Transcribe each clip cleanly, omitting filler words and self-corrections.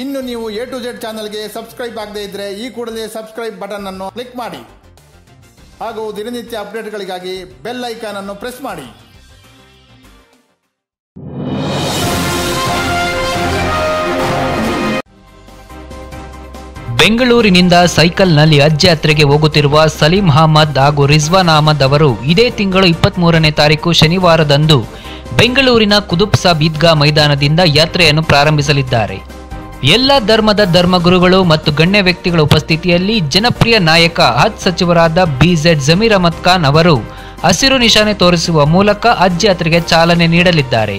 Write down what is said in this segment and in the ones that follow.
ಇನ್ನು ನೀವು A to Z ಚಾನಲ್ಗೆ ಸಬ್ಸ್ಕ್ರೈಬ್ ಆಗದೇ ಇದ್ದರೆ ಈ ಕೂಡಲೇ ಸಬ್ಸ್ಕ್ರೈಬ್ ಬಟನ್ ಅನ್ನು ಕ್ಲಿಕ್ ಮಾಡಿ ಹಾಗೂ ದಿನನಿತ್ಯ ಅಪ್ಡೇಟ್ಗಳಿಗಾಗಿ ಬೆಲ್ ಐಕಾನ್ ಅನ್ನು ಪ್ರೆಸ್ ಮಾಡಿ. ಬೆಂಗಳೂರಿನಿಂದ ಸೈಕಲ್ನಲ್ಲಿ ಹಜ್ ಯಾತ್ರೆಗೆ ಹೋಗುತ್ತಿರುವ ಸಲೀಂ ಅಹಮದ್ ಹಾಗೂ ರಿಜ್ವಾನ್ ಅಹಮದ್ ಅವರು ಇದೇ ತಿಂಗಳು 23ನೇ ತಾರೀಕು ಶನಿವಾರದಂದು ಬೆಂಗಳೂರಿನ ಕುತುಬ್ ಸಾಬ್ ಈದ್ಗಾ ಮೈದಾನದಿಂದ ಯಾತ್ರೆಯನ್ನು ಪ್ರಾರಂಭಿಸಲಿದ್ದಾರೆ. ಎಲ್ಲ ಧರ್ಮದ ಧರ್ಮಗುರುಗಳು ಮತ್ತು ಗಣ್ಯ ವ್ಯಕ್ತಿಗಳ ಉಪಸ್ಥಿತಿಯಲ್ಲಿ ಜನಪ್ರಿಯ ನಾಯಕ ಹಜ್ ಸಚಿವರಾದ BZ ಜಮೀರ್ ಅಹಮದ್ ಖಾನ್ ಅವರು ಹಸಿರು ನಿಶಾನೆ ತೋರಿಸುವ ಮೂಲಕ ಹಜ್ ಯಾತ್ರೆಗೆ ಚಾಲನೆ ನೀಡಲಿದ್ದಾರೆ.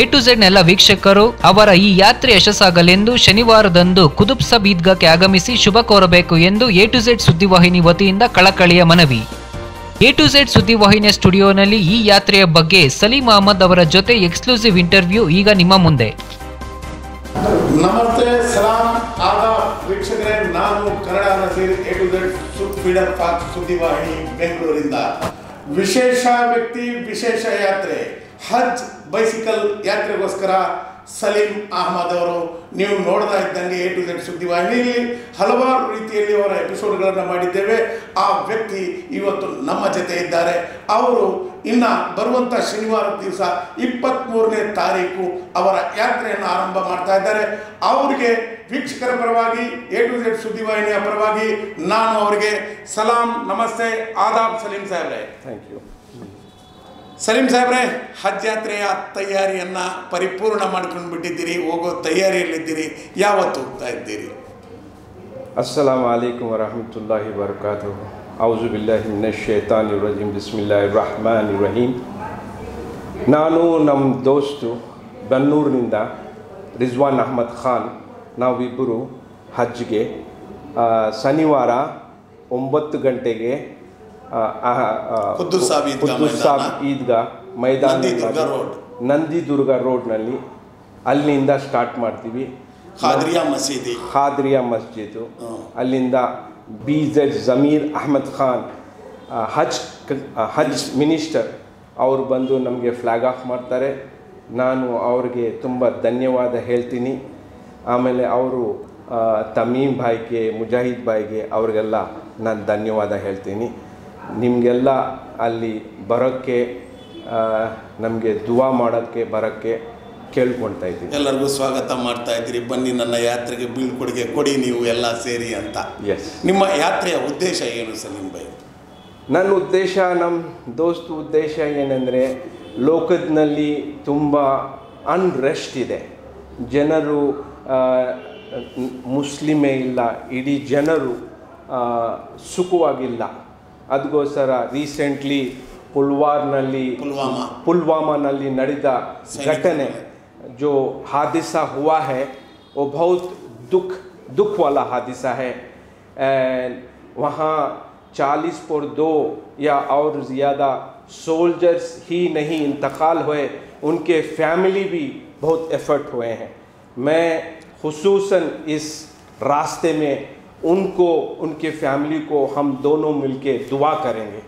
A to Z ನೆಲ್ಲ ವೀಕ್ಷಕರು ಅವರ ಈ ಯಾತ್ರೆ ಯಶಸ್ಸಾಗಲೆಂದು ಶನಿವಾರದಂದು ಕುತುಬ್ ಸಾಬ್ ಈದ್ಗಾಕ್ಕೆ ಆಗಮಿಸಿ ಶುಭ ಕೋರಬೇಕು ಎಂದು A to Z ಸುದ್ದಿವಾಹಿನಿ ವತಿಯಿಂದ ಕಳಕಳಿಯ ಮನವಿ. A to Z ಸುದ್ದಿವಾಹಿನಿಯ ಸ್ಟುಡಿಯೋನಲ್ಲಿ ಈ ಯಾತ್ರೆಯ ಬಗ್ಗೆ ಸಲೀಂ ಅಹಮದ್ ಅವರ ಜೊತೆ ಎಕ್ಸ್ಕ್ಲೂಸಿವ್ ಇಂಟರ್ವ್ಯೂ ಈಗ ನಿಮ್ಮ ಮುಂದೆ. ನಮಸ್ತೆ, ಸಲಾಂ, ಆದಾಬ್ ವೀಕ್ಷಕರೇ. ನಾನು Kannada Naseer A to Z feeder fox ಸುದ್ದಿವಾಹಿನಿ ಬೆಂಗಳೂರಿಂದ. ವಿಶೇಷ ವ್ಯಕ್ತಿ ವಿಶೇಷ ಯಾತ್ರೆ ಹಜ್ ಬೈಸಿಕಲ್ ಯಾತ್ರೆಗೋಸ್ಕರ ಸಲೀಂ ಅಹಮದ್ ಅವರು ನೀವು ನೋಡ್ತಾ ಇದ್ದಂಗೆ A to Z ಸುದ್ದಿವಾಹಿನಿಯಲ್ಲಿ ಹಲವಾರು ರೀತಿಯಲ್ಲಿ ಅವರ ಎಪಿಸೋಡ್ಗಳನ್ನು ಮಾಡಿದ್ದೇವೆ. ಆ ವ್ಯಕ್ತಿ ಇವತ್ತು ನಮ್ಮ ಜೊತೆ ಇದ್ದಾರೆ. ಅವರು ಇನ್ನು ಬರುವಂಥ ಶನಿವಾರ ದಿವಸ 23ನೇ ತಾರೀಕು ಅವರ ಯಾತ್ರೆಯನ್ನು ಆರಂಭ ಮಾಡ್ತಾ ಇದ್ದಾರೆ. ಅವರಿಗೆ ವೀಕ್ಷಕರ ಪರವಾಗಿ A to Z ಸುದ್ದಿವಾಹಿನಿಯ ಪರವಾಗಿ ನಾನು ಅವರಿಗೆ ಸಲಾಂ, ನಮಸ್ತೆ, ಆದಾಬ್. ಸಲೀಂ ಸಾಹೇಬ್ರೆ, ಥ್ಯಾಂಕ್ ಯು. ಸಲೀಂ ಸಾಹೇಬ್ರೆ, ಹಜ್ ಯಾತ್ರೆಯ ತಯಾರಿಯನ್ನು ಪರಿಪೂರ್ಣ ಮಾಡ್ಕೊಂಡು ಬಿಟ್ಟಿದ್ದೀರಿ, ಹೋಗೋ ತಯಾರಿಯಲ್ಲಿದ್ದೀರಿ. ಯಾವತ್ತು ಹೋಗ್ತಾ ಇದ್ದೀರಿ? ಅಸ್ಸಲಾಮು ಅಲೈಕುಮ್ ವರಹಮತುಲ್ಲಾಹಿ ವಬರಕಾತುಹು. ಔಜು ಬಿಲ್ಲಾಹಿ ಮಿನಶ್ ಶೈತಾನಿರ್ ರಜೀಮ್. ಬಿಸ್ಮಿಲ್ಲಾಹಿರ್ ರಹಮಾನಿರ್ ರಹೀಮ್. ನಾನು ನಮ್ಮ ದೋಸ್ತು ಬನ್ನೂರಿನಿಂದ ರಿಜ್ವಾನ್ ಅಹಮದ್ ಖಾನ್, ನಾವಿಬ್ಬರು ಹಜ್ಗೆ ಶನಿವಾರ 9 ಗಂಟೆಗೆ ಕುತುಬ್ ಸಾಬ್ ಈದ್ಗಾ ಮೈದಾನ ನಂದಿದುರ್ಗ ರೋಡ್ನಲ್ಲಿ ಅಲ್ಲಿಂದ ಸ್ಟಾರ್ಟ್ ಮಾಡ್ತೀವಿ. ಖಾದ್ರಿಯಾ ಮಸ್ಜಿದು ಅಲ್ಲಿಂದ BZ ಜಮೀರ್ ಅಹಮದ್ ಖಾನ್ ಹಜ್ ಮಿನಿಸ್ಟರ್ ಅವರು ಬಂದು ನಮಗೆ ಫ್ಲ್ಯಾಗ್ ಆಫ್ ಮಾಡ್ತಾರೆ. ನಾನು ಅವ್ರಿಗೆ ತುಂಬ ಧನ್ಯವಾದ ಹೇಳ್ತೀನಿ. ಆಮೇಲೆ ಅವರು ತಮೀಮ್ ಭಾಯ್ಗೆ, ಮುಜಾಹಿದ್ ಭಾಯ್ಗೆ ಅವ್ರಿಗೆಲ್ಲ ನಾನು ಧನ್ಯವಾದ ಹೇಳ್ತೀನಿ. ನಿಮಗೆಲ್ಲ ಅಲ್ಲಿ ಬರೋಕ್ಕೆ, ನಮಗೆ ದುವಾ ಮಾಡೋಕ್ಕೆ ಬರೋಕ್ಕೆ ಕೇಳ್ಕೊಳ್ತಾ ಇದ್ದೀನಿ. ಎಲ್ಲರಿಗೂ ಸ್ವಾಗತ ಮಾಡ್ತಾ ಇದ್ದೀರಿ. ಬನ್ನಿ ನನ್ನ ಯಾತ್ರೆಗೆ ಬೀಳ್ಕೊಡುಗೆ ಕೊಡಿ ನೀವು ಎಲ್ಲ ಸೇರಿ ಅಂತ. ಎಸ್. ನಿಮ್ಮ ಯಾತ್ರೆಯ ಉದ್ದೇಶ ಏನು ಸಲೀಂ ಭಾಯ್? ನನ್ನ ಉದ್ದೇಶ, ನಮ್ಮ ದೋಸ್ತು ಉದ್ದೇಶ ಏನೆಂದರೆ, ಲೋಕದಲ್ಲಿ ತುಂಬ ಅನ್ರೆಸ್ಟ್ ಇದೆ. ಜನರು ಮುಸ್ಲಿಮೇ ಇಲ್ಲ, ಇಡೀ ಜನರು ಸುಖವಾಗಿಲ್ಲ. ಅದಕ್ಕೋಸ್ಕರ ರೀಸೆಂಟ್ಲಿ पुलवामाನಲ್ಲಿ ನಡೆದ घटने जो हादसा हुआ है वो बहुत दुख वाला हादसा है. वहाँ 40 या और ज़्यादा सोल्जर्स ही नहीं इंतकाल हुए, उनके फैमिली भी बहुत एफर्ट हुए हैं. मैं खुसूसन इस रास्ते में उनको, उनके फैमिली को हम दोनों मिलके दुआ करेंगे.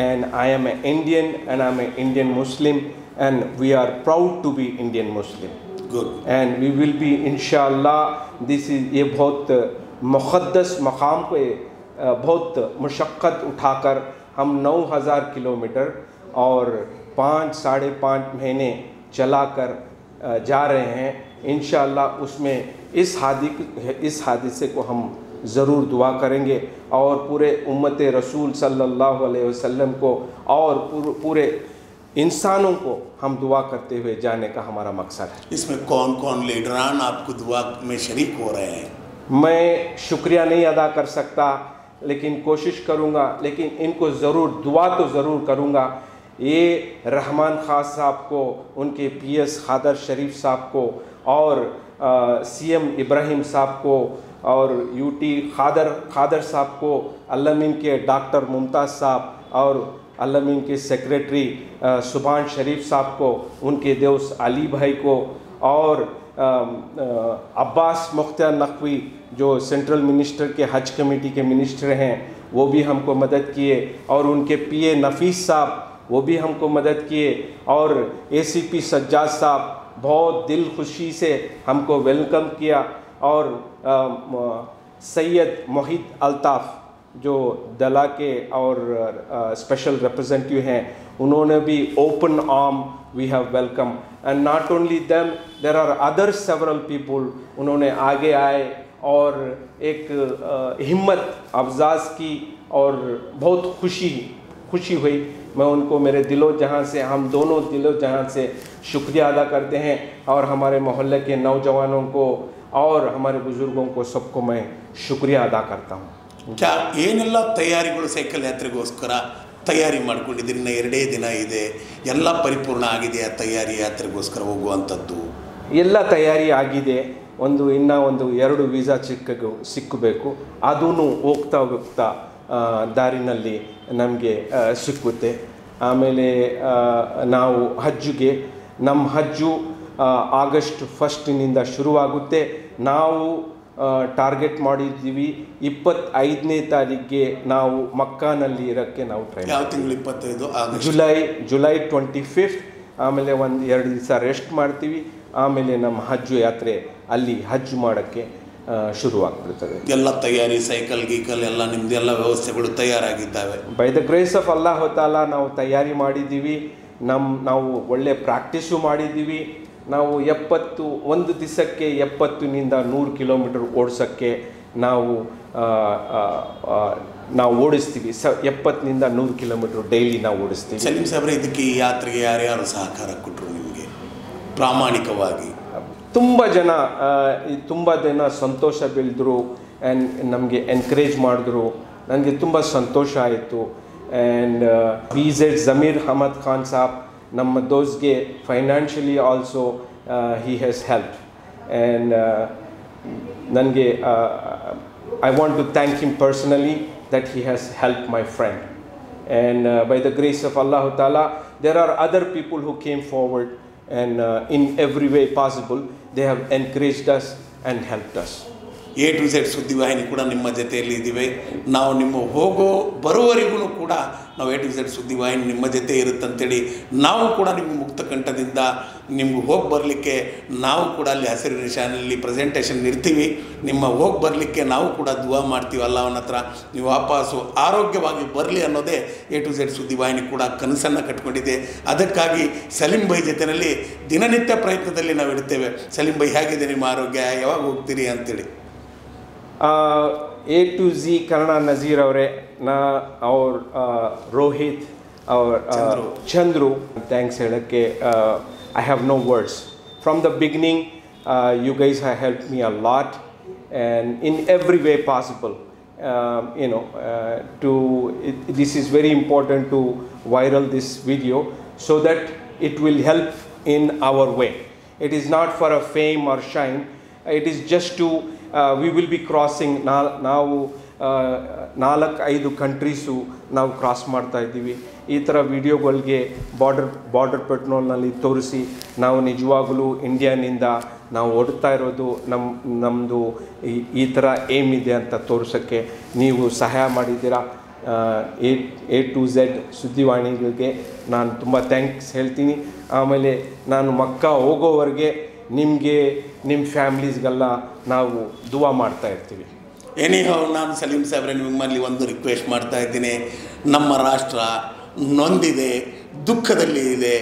And I am an Indian and I am an Indian Muslim and we are proud to be Indian Muslim. Good. And we will be inshallah. This is ये बहुत मुक़द्दस मकाम पे बहुत मुशक्क़त उठाकर हम 9000 किलोमीटर और 5-5.5 महीने चलाकर जा रहे हैं. इंशाल्लाह उसमें इस हादसे को हम ज़रूर दुआ करेंगे और पूरे उम्मत रसूल सल्लल्लाहु अलैहि वसल्लम को और पूरे इंसानों को हम दुआ करते हुए जाने का हमारा मकसद है. इसमें कौन कौन लीडरान आपको दुआ में शरीक हो रहे हैं? मैं शुक्रिया नहीं अदा कर सकता, लेकिन कोशिश करूँगा, लेकिन इनको ज़रूर दुआ तो ज़रूर करूँगा. ये रहमान खान साहब को, उनके PS खादर शरीफ साहब को और CM इब्राहिम साहब को और UT खादर साहब को, अल्लामीन के डॉक्टर मुमताज़ साहब और अल्लामीन के सेक्रेटरी सुभान शरीफ साहब को, उनके दोस्त अली भाई को और अब्बास मुख्तार नकवी जो सेंट्रल मिनिस्टर के हज कमेटी के मिनिस्टर हैं, वो भी हमको मदद किए और उनके PA नफीस साहब वो भी हमको मदद किए और ACP सज्जाद साहब बहुत दिल खुशी से हमको वेलकम किया। और सैयद मोहित अल्ताफ़ जो दला के और स्पेशल रिप्रेजेंटेटिव हैं, उन्होंने भी open arm we have welcome. And not only them, there are other several people, उन्होंने आगे आए और एक हिम्मत अफजाज की और बहुत खुशी हुई। मैं उनको मेरे दिलो जहां से, हम दोनों दिलो जहां से शुक्रिया अदा करते हैं, और हमारे मोहल्ले के नौजवानों को और हमारे बुजुर्गों को सबको मैं शुक्रिया अदा करता हूँ। क्या ಏನೆಲ್ಲ ತಯಾರಿಗಳು ಸೈಕಲ್ ಯಾತ್ರೆಗೋಸ್ಕರ ತಯಾರಿ ಮಾಡ್ಕೊಂಡಿದ್ದೀರಿ? ಇನ್ನು 2 ದಿನ ಇದೆ, ಎಲ್ಲ ಪರಿಪೂರ್ಣ ಆಗಿದೆ ಆ ತಯಾರಿ ಯಾತ್ರೆಗೋಸ್ಕರ ಹೋಗುವಂಥದ್ದು? ಎಲ್ಲ ತಯಾರಿ ಆಗಿದೆ. ಇನ್ನೂ 2 ವೀಸಾ ಸಿಕ್ಕಬೇಕು, ಅದೂ ಹೋಗ್ತಾ ದಾರಿನಲ್ಲಿ ನಮಗೆ ಸಿಕ್ಕುತ್ತೆ. ಆಮೇಲೆ ನಾವು ಹಜ್ಜಿಗೆ, ನಮ್ಮ ಹಜ್ಜು ಆಗಸ್ಟ್ 1 ಶುರುವಾಗುತ್ತೆ. ನಾವು ಟಾರ್ಗೆಟ್ ಮಾಡಿದ್ದೀವಿ 25ನೇ ತಾರೀಕಿಗೆ ನಾವು ಮಕ್ಕಾನಲ್ಲಿ ಇರೋಕ್ಕೆ ನಾವು ಟ್ರೈ. ಯಾವ ತಿಂಗಳು? 25 ಜುಲೈ 25. ಆಮೇಲೆ 1-2 ದಿವಸ ರೆಸ್ಟ್ ಮಾಡ್ತೀವಿ. ಆಮೇಲೆ ನಮ್ಮ ಹಜ್ಜು ಯಾತ್ರೆ ಅಲ್ಲಿ ಹಜ್ಜು ಮಾಡೋಕ್ಕೆ ಶುರುವಾಗ್ಬಿಡ್ತದೆ. ಎಲ್ಲ ತಯಾರಿ, ಸೈಕಲ್ ಗೀಕಲ್ ಎಲ್ಲ ನಿಮ್ಮದೆಲ್ಲ ವ್ಯವಸ್ಥೆಗಳು ತಯಾರಾಗಿದ್ದಾವೆ? By the grace of Allah ತಾಲಾ ನಾವು ತಯಾರಿ ಮಾಡಿದ್ದೀವಿ. ನಾವು ಒಳ್ಳೆ ಪ್ರಾಕ್ಟೀಸು ಮಾಡಿದ್ದೀವಿ. ನಾವು 1 ದಿವಸಕ್ಕೆ 70ನಿಂದ 100 ಕಿಲೋಮೀಟರ್ ಓಡಿಸೋಕ್ಕೆ ನಾವು ಓಡಿಸ್ತೀವಿ. 70ನಿಂದ 100 ಕಿಲೋಮೀಟರ್ ಡೈಲಿ ನಾವು ಓಡಿಸ್ತೀವಿ. ಸಲೀಂ ಸಾಬ್ರೆ, ಇದಕ್ಕೆ ಈ ಯಾತ್ರೆಗೆ ಯಾರ್ಯಾರು ಸಹಕಾರ ಕೊಟ್ಟರು ನಿಮಗೆ ಪ್ರಾಮಾಣಿಕವಾಗಿ? ತುಂಬ ಜನ ಸಂತೋಷ ಬೀಳಿದ್ರು, ಆ್ಯಂಡ್ ನಮಗೆ ಎನ್ಕರೇಜ್ ಮಾಡಿದ್ರು. ನನಗೆ ತುಂಬ ಸಂತೋಷ ಆಯಿತು. ಆ್ಯಂಡ್ BZ ಜಮೀರ್ ಅಹಮದ್ ಖಾನ್ ಸಾಬ್ ನಮ್ಮ ದೋಸ್ಗೆ financially also he has help. And ನನಗೆ I want to thank him personally that he has help my friend. And by the grace of Allah Taala there are other people who came forward, and in every way possible they have encouraged us and helped us. A to Z ಸುದ್ದಿವಾಹಿನಿ ಕೂಡ ನಿಮ್ಮ ಜೊತೆಯಲ್ಲಿ ಇದ್ದೀವಿ. ನಾವು ನಿಮ್ಮ ಬರುವವರೆಗೂ ಕೂಡ ನಾವು A to Z ಸುದ್ದಿವಾಹಿನಿ ನಿಮ್ಮ ಜೊತೆ ಇರುತ್ತಂತೇಳಿ ನಾವು ಕೂಡ ನಿಮ್ಮ ಮುಕ್ತ ಕಂಠದಿಂದ ನಿಮ್ಗೆ ಹೋಗಿ ಬರಲಿಕ್ಕೆ ನಾವು ಕೂಡ ಅಲ್ಲಿ ಹಸಿರು ನಿಶಾನಲ್ಲಿ ಪ್ರೆಸೆಂಟೇಷನ್ ಇರ್ತೀವಿ. ನಿಮ್ಮ ಹೋಗಿ ಬರಲಿಕ್ಕೆ ನಾವು ಕೂಡ ದುವಾ ಮಾಡ್ತೀವಿ ಅಲ್ಲಾಹನ ಹತ್ರ, ನೀವು ವಾಪಸ್ಸು ಆರೋಗ್ಯವಾಗಿ ಬರಲಿ ಅನ್ನೋದೇ A to Z ಸುದ್ದಿವಾಹಿನಿ ಕೂಡ ಕನಸನ್ನು ಕಟ್ಕೊಂಡಿದೆ. ಅದಕ್ಕಾಗಿ ಸಲೀಂ ಬೈ ಜೊತೆಯಲ್ಲಿ ದಿನನಿತ್ಯ ಪ್ರಯತ್ನದಲ್ಲಿ ನಾವು ಇಡ್ತೇವೆ. ಸಲೀಂ ಬೈ, ಹೇಗಿದೆ ನಿಮ್ಮ ಆರೋಗ್ಯ, ಯಾವಾಗ ಹೋಗ್ತೀರಿ ಅಂತೇಳಿ? A to Z Kannada Nazeer ಅವರೇ, ಅವ್ರ ರೋಹಿತ್ ಅವ್ರ ಚಂದ್ರು ಥ್ಯಾಂಕ್ಸ್ ಹೇಳೋಕ್ಕೆ I have no words. From the beginning you guys have helped me a lot, and in every way possible. This is very important to viral this video so that it will help in our way. It is not for a fame or shine. It is just to we will be crossing ನಾವು 4-5 countries ನಾವು cross ಮಾಡ್ತಾ ಇದ್ದೀವಿ. ಈ ಥರ ವಿಡಿಯೋಗಳಿಗೆ border ಪೆಟ್ರೋಲ್ನಲ್ಲಿ ತೋರಿಸಿ ನಾವು ನಿಜವಾಗಲೂ ಇಂಡಿಯಾನಿಂದ ನಾವು ಓಡ್ತಾ ಇರೋದು ನಮ್ಮದು ಈ ಥರ ಏಮ್ ಇದೆ ಅಂತ ತೋರಿಸೋಕ್ಕೆ ನೀವು ಸಹಾಯ ಮಾಡಿದ್ದೀರಾ. A to Z ಸುದ್ದಿವಾಹಿನಿಗಳಿಗೆ ನಾನು ತುಂಬ ಥ್ಯಾಂಕ್ಸ್ ಹೇಳ್ತೀನಿ. ಆಮೇಲೆ ನಾನು ಮಕ್ಕಾ ಹೋಗೋವರೆಗೆ ನಿಮಗೆ, ನಿಮ್ಮ ಫ್ಯಾಮ್ಲೀಸ್ಗೆಲ್ಲ ನಾವು ದುವಾ ಮಾಡ್ತಾ ಇರ್ತೀವಿ. ಎನಿಹೌ, ನಾನು ಸಲೀಂ ಸಾಬ್ರೆ ನಿಮ್ಮಲ್ಲಿ ಒಂದು ರಿಕ್ವೆಸ್ಟ್ ಮಾಡ್ತಾ ಇದ್ದೀನಿ. ನಮ್ಮ ರಾಷ್ಟ್ರ ನೊಂದಿದೆ, ದುಃಖದಲ್ಲಿ ಇದೆ.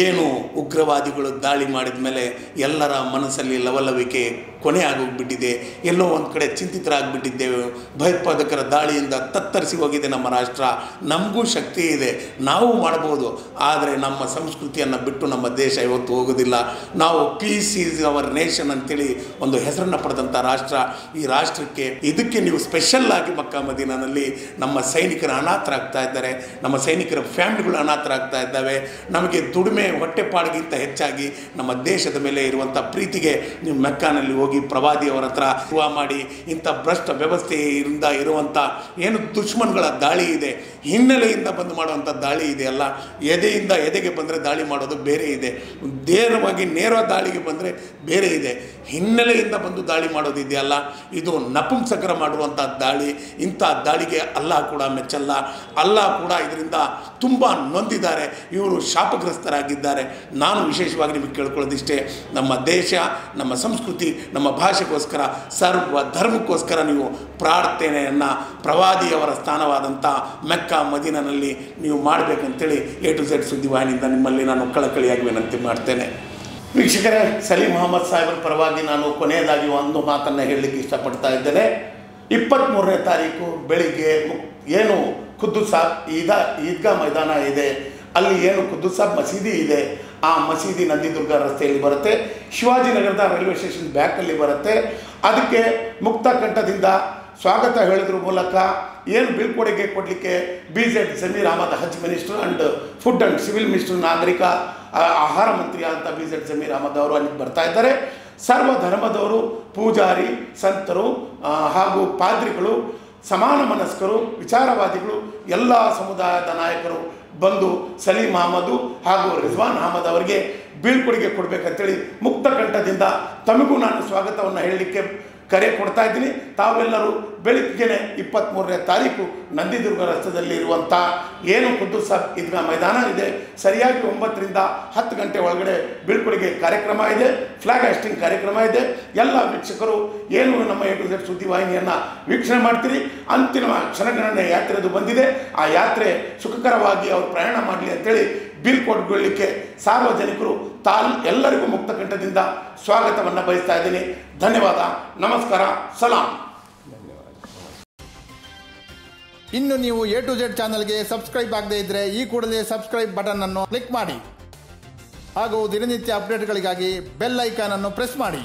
ಏನು ಉಗ್ರವಾದಿಗಳು ದಾಳಿ ಮಾಡಿದ ಮೇಲೆ ಎಲ್ಲರ ಮನಸ್ಸಲ್ಲಿ ಲವಲವಿಕೆ ಕೊನೆ ಆಗೋಗ್ಬಿಟ್ಟಿದೆ. ಎಲ್ಲೋ ಒಂದು ಕಡೆ ಚಿಂತಿತರಾಗಿಬಿಟ್ಟಿದ್ದೇವೆ. ಭಯೋತ್ಪಾದಕರ ದಾಳಿಯಿಂದ ತತ್ತರಿಸಿ ಹೋಗಿದೆ ನಮ್ಮ ರಾಷ್ಟ್ರ. ನಮಗೂ ಶಕ್ತಿ ಇದೆ, ನಾವು ಮಾಡ್ಬೋದು. ಆದರೆ ನಮ್ಮ ಸಂಸ್ಕೃತಿಯನ್ನು ಬಿಟ್ಟು ನಮ್ಮ ದೇಶ ಇವತ್ತು ಹೋಗೋದಿಲ್ಲ. ನಾವು ಪೀಸ್ ಈಸ್ ಅವರ್ ನೇಷನ್ ಅಂತೇಳಿ ಒಂದು ಹೆಸರನ್ನು ಪಡೆದಂಥ ರಾಷ್ಟ್ರ ಈ ರಾಷ್ಟ್ರಕ್ಕೆ. ಇದಕ್ಕೆ ನೀವು ಸ್ಪೆಷಲ್ ಆಗಿ ಮಕ್ಕಾ ಮದೀನಾನಲ್ಲಿ ನಮ್ಮ ಸೈನಿಕರ ಅನಾಥರಾಗ್ತಾ ಇದ್ದಾರೆ, ನಮ್ಮ ಸೈನಿಕರ ಫ್ಯಾಮಿಲಿಗಳು ಅನಾಥರಾಗ್ತಾ ಇದ್ದಾವೆ. ನಮಗೆ ದುಡಿಮೆ ಹೊಟ್ಟೆಪಾಡಿಗಿಂತ ಹೆಚ್ಚಾಗಿ ನಮ್ಮ ದೇಶದ ಮೇಲೆ ಇರುವಂಥ ಪ್ರೀತಿಗೆ ನೀವು ಮೆಕ್ಕಾನಲ್ಲಿ ಹೋಗಿ ಪ್ರವಾದಿಯವರ ಹತ್ರ ದುವಾ ಮಾಡಿ. ಇಂಥ ಭ್ರಷ್ಟ ವ್ಯವಸ್ಥೆಯಿಂದ ಇರುವಂಥ ಏನು ದುಶ್ಮನ್ಗಳ ದಾಳಿ ಇದೆ, ಹಿನ್ನೆಲೆಯಿಂದ ಬಂದು ಮಾಡುವಂಥ ದಾಳಿ ಇದೆಯಲ್ಲ, ಎದೆಯಿಂದ ಎದೆಗೆ ಬಂದರೆ ದಾಳಿ ಮಾಡೋದು ಬೇರೆ ಇದೆ, ನೇರ ದಾಳಿಗೆ ಬಂದರೆ ಬೇರೆ ಇದೆ. ಹಿನ್ನೆಲೆಯಿಂದ ಬಂದು ದಾಳಿ ಮಾಡೋದಿದೆಯಲ್ಲ, ಇದು ನಪುಂಸಕರ ಮಾಡುವಂಥ ದಾಳಿ. ಇಂಥ ದಾಳಿಗೆ ಅಲ್ಲಾಹ್ ಕೂಡ ಮೆಚ್ಚಲ್ಲ. ಅಲ್ಲಾಹ್ ಕೂಡ ಇದರಿಂದ ತುಂಬ ನೊಂದಿದ್ದಾರೆ. ಇವರು ಶಾಪಗ್ರಸ್ತರಾಗಿ ಆಗಿದ್ದಾರೆ. ನಾನು ವಿಶೇಷವಾಗಿ ನಿಮಗೆ ಕೇಳ್ಕೊಳ್ಳೋದಿಷ್ಟೇ, ನಮ್ಮ ದೇಶ, ನಮ್ಮ ಸಂಸ್ಕೃತಿ, ನಮ್ಮ ಭಾಷೆಗೋಸ್ಕರ, ಸರ್ವ ಧರ್ಮಕ್ಕೋಸ್ಕರ ನೀವು ಪ್ರಾರ್ಥನೆಯನ್ನು ಪ್ರವಾದಿಯವರ ಸ್ಥಾನವಾದಂಥ ಮೆಕ್ಕಾ ಮದೀನಾನಲ್ಲಿ ನೀವು ಮಾಡಬೇಕಂತೇಳಿ A to Z ಸುದ್ದಿವಾಹಿನಿಯಿಂದ ನಿಮ್ಮಲ್ಲಿ ನಾನು ಕಳಕಳಿಯಾಗಿ ವಿನಂತಿ ಮಾಡ್ತೇನೆ. ವೀಕ್ಷಕರೇ, ಸಲೀಂ ಅಹಮದ್ ಸಾಹೇಬರ ಪರವಾಗಿ ನಾನು ಕೊನೆಯದಾಗಿ ಒಂದು ಮಾತನ್ನು ಹೇಳಲಿಕ್ಕೆ ಇಷ್ಟಪಡ್ತಾ ಇದ್ದೇನೆ. 23ನೇ ತಾರೀಕು ಬೆಳಿಗ್ಗೆ ಏನು ಖುದ್ದು ಸಾಬ್ ಈದ್ಗಾ ಮೈದಾನ ಇದೆ, ಅಲ್ಲಿ ಏನು ಖುದ್ದು ಸಾಬ್ ಮಸೀದಿ ಇದೆ, ಆ ಮಸೀದಿ ನಂದಿದುರ್ಗ ರಸ್ತೆಯಲ್ಲಿ ಬರುತ್ತೆ. ಶಿವಾಜಿನಗರದ ರೈಲ್ವೆ ಸ್ಟೇಷನ್ ಬ್ಯಾಕಲ್ಲಿ ಬರುತ್ತೆ. ಅದಕ್ಕೆ ಮುಕ್ತ ಕಂಠದಿಂದ ಸ್ವಾಗತ ಹೇಳೋದ್ರ ಮೂಲಕ ಏನು ಬೀಳ್ಕೊಡುಗೆ ಕೊಡಲಿಕ್ಕೆ BZ Zameer Ahmed, Haj minister and food and civil minister, ನಾಗರಿಕ ಆಹಾರ ಮಂತ್ರಿ ಅಂತ BZ ಜಮೀರ್ ಅಹಮದ್ ಅವರು ಅಲ್ಲಿ ಬರ್ತಾ ಇದ್ದಾರೆ. ಸರ್ವ ಧರ್ಮದವರು, ಪೂಜಾರಿ, ಸಂತರು ಹಾಗೂ ಪಾದ್ರಿಗಳು, ಸಮಾನ ಮನಸ್ಕರು, ವಿಚಾರವಾದಿಗಳು, ಎಲ್ಲ ಸಮುದಾಯದ ನಾಯಕರು ಬಂದು ಸಲೀಂ ಅಹಮದ್ ಹಾಗೂ ರಿಜ್ವಾನ್ ಅಹಮದ್ ಅವರಿಗೆ ಬೀಳ್ಕೊಡುಗೆ ಕೊಡಬೇಕಂತೇಳಿ ಮುಕ್ತ ಕಂಠದಿಂದ ತಮಗೂ ನಾನು ಸ್ವಾಗತವನ್ನು ಹೇಳಲಿಕ್ಕೆ ಕರೆ ಕೊಡ್ತಾ ಇದ್ದೀನಿ. ತಾವೆಲ್ಲರೂ ಬೆಳಗ್ಗೆನೆ 23ನೇ ತಾರೀಕು ನಂದಿದುರ್ಗ ರಸ್ತೆಯಲ್ಲಿ ಇರುವಂಥ ಏನು ಖುದ್ದು ಸಾಬ್ ಈದ್ಗಾ ಮೈದಾನ ಇದೆ, ಸರಿಯಾಗಿ 9 ರಿಂದ 10 ಗಂಟೆ ಒಳಗಡೆ ಬೀಳ್ಕೊಡುಗೆ ಕಾರ್ಯಕ್ರಮ ಇದೆ, ಫ್ಲಾಗ್ ಹಾಸ್ಟಿಂಗ್ ಕಾರ್ಯಕ್ರಮ ಇದೆ. ಎಲ್ಲ ವೀಕ್ಷಕರು ಏನು ನಮ್ಮ A to Z ಸುದ್ದಿವಾಹಿನಿಯನ್ನು ವೀಕ್ಷಣೆ ಮಾಡ್ತೀರಿ. ಅಂತಿಮ ಕ್ಷಣಗಣನೆ ಯಾತ್ರೆದು ಬಂದಿದೆ. ಆ ಯಾತ್ರೆ ಸುಖಕರವಾಗಿ ಅವರು ಪ್ರಯಾಣ ಮಾಡಲಿ ಅಂತೇಳಿ ಬೀಳ್ಕೊಡಲಿಕ್ಕೆ ಸಾರ್ವಜನಿಕರು ಎಲ್ಲರಿಗೂ ಮುಕ್ತ ಕಂಠದಿಂದ ಸ್ವಾಗತವನ್ನು ಬಯಸ್ತಾ ಇದ್ದೀನಿ. ಧನ್ಯವಾದ, ನಮಸ್ಕಾರ, ಸಲಾಂ. ಇನ್ನು ನೀವು A to Z ಚಾನಲ್ಗೆ ಸಬ್ಸ್ಕ್ರೈಬ್ ಆಗದೇ ಇದ್ದರೆ ಈ ಕೂಡಲೇ ಸಬ್ಸ್ಕ್ರೈಬ್ ಬಟನ್ ಅನ್ನು ಕ್ಲಿಕ್ ಮಾಡಿ ಹಾಗೂ ದಿನನಿತ್ಯ ಅಪ್ಡೇಟ್ಗಳಿಗಾಗಿ ಬೆಲ್ ಐಕಾನ್ ಅನ್ನು ಪ್ರೆಸ್ ಮಾಡಿ.